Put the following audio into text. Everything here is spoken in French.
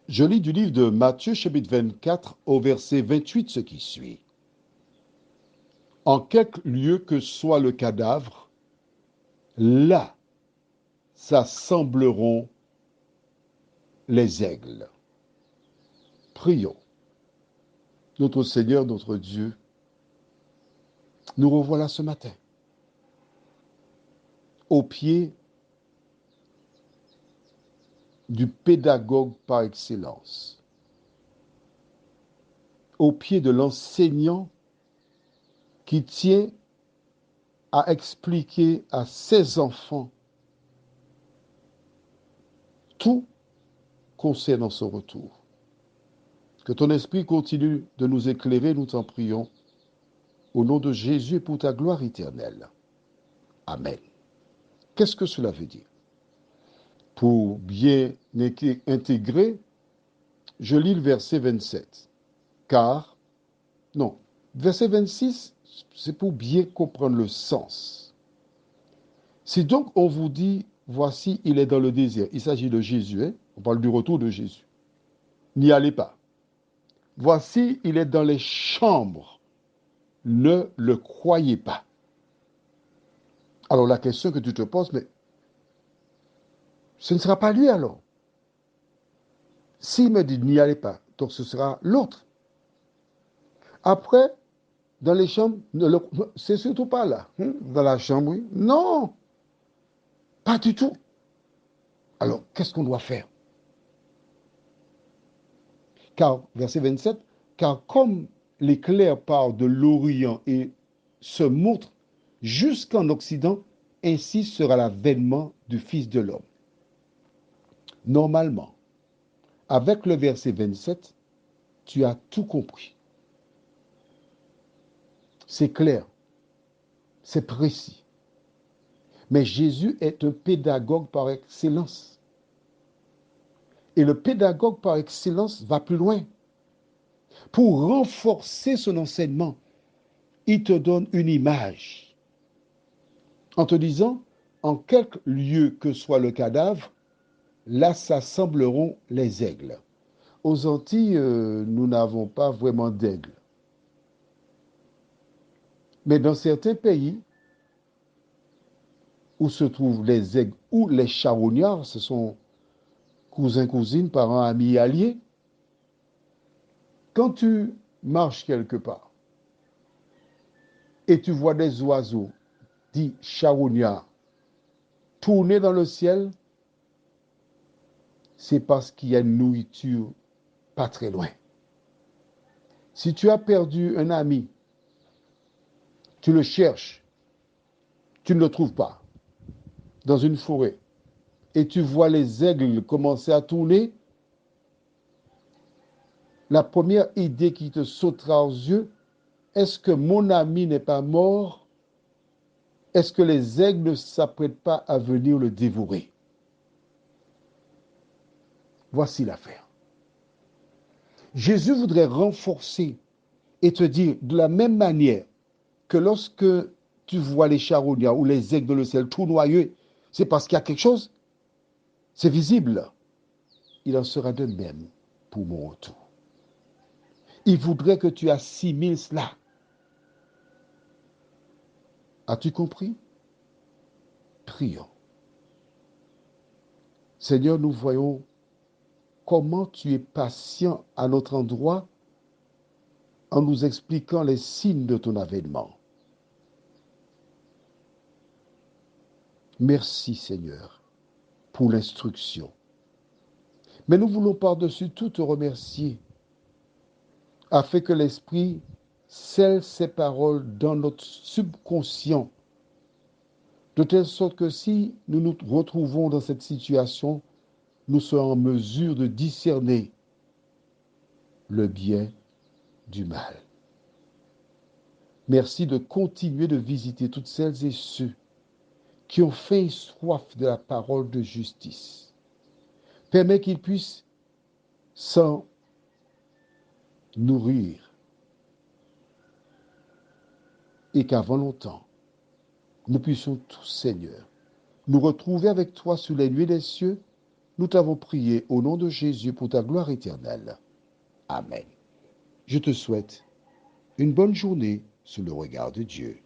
Je lis du livre de Matthieu, chapitre 24, au verset 28, ce qui suit. En quelque lieu que soit le cadavre, là s'assembleront les aigles. Prions. Notre Seigneur, notre Dieu, nous revoilà ce matin au pied du pédagogue par excellence, au pied de l'enseignant qui tient à expliquer à ses enfants tout concernant son retour. Que ton esprit continue de nous éclairer, nous t'en prions, au nom de Jésus et pour ta gloire éternelle. Amen. Qu'est-ce que cela veut dire? Pour bien intégrer, je lis le verset 27. Car, non, verset 26, c'est pour bien comprendre le sens. Si donc on vous dit, voici, il est dans le désert, il s'agit de Jésus, hein? On parle du retour de Jésus. N'y allez pas. Voici, il est dans les chambres, ne le croyez pas. Alors la question que tu te poses, mais ce ne sera pas lui alors. S'il me dit n'y allez pas, donc ce sera l'autre. Après, dans les chambres, c'est surtout pas là. Dans la chambre, oui. Non, pas du tout. Alors, qu'est-ce qu'on doit faire? Car, verset 27, car comme l'éclair part de l'Orient et se montre jusqu'en Occident, ainsi sera l'avènement du Fils de l'homme. Normalement, avec le verset 27, tu as tout compris. C'est clair, c'est précis. Mais Jésus est un pédagogue par excellence. Et le pédagogue par excellence va plus loin. Pour renforcer son enseignement, il te donne une image en te disant, en quelque lieu que soit le cadavre, là s'assembleront les aigles. Aux Antilles, nous n'avons pas vraiment d'aigles. Mais dans certains pays où se trouvent les aigles ou les charognards, ce sont cousins, cousines, parents, amis, alliés, quand tu marches quelque part et tu vois des oiseaux dits charognards tourner dans le ciel, c'est parce qu'il y a une nourriture pas très loin. Si tu as perdu un ami, tu le cherches, tu ne le trouves pas dans une forêt, et tu vois les aigles commencer à tourner, la première idée qui te sautera aux yeux, est-ce que mon ami n'est pas mort? Est-ce que les aigles ne s'apprêtent pas à venir le dévorer? Voici l'affaire. Jésus voudrait renforcer et te dire de la même manière que lorsque tu vois les charognards ou les aigles dans le ciel tournoyer, c'est parce qu'il y a quelque chose, c'est visible. Il en sera de même pour mon retour. Il voudrait que tu assimiles cela. As-tu compris? Prions. Seigneur, nous voyons comment tu es patient à notre endroit en nous expliquant les signes de ton avènement. Merci, Seigneur, pour l'instruction. Mais nous voulons par-dessus tout te remercier afin que l'Esprit scelle ces paroles dans notre subconscient, de telle sorte que si nous nous retrouvons dans cette situation, nous serons en mesure de discerner le bien du mal. Merci de continuer de visiter toutes celles et ceux qui ont faim et soif de la parole de justice. Permets qu'ils puissent s'en nourrir et qu'avant longtemps, nous puissions tous, Seigneur, nous retrouver avec toi sous les nuées des cieux Nous t'avons prié au nom de Jésus pour ta gloire éternelle. Amen. Je te souhaite une bonne journée sous le regard de Dieu.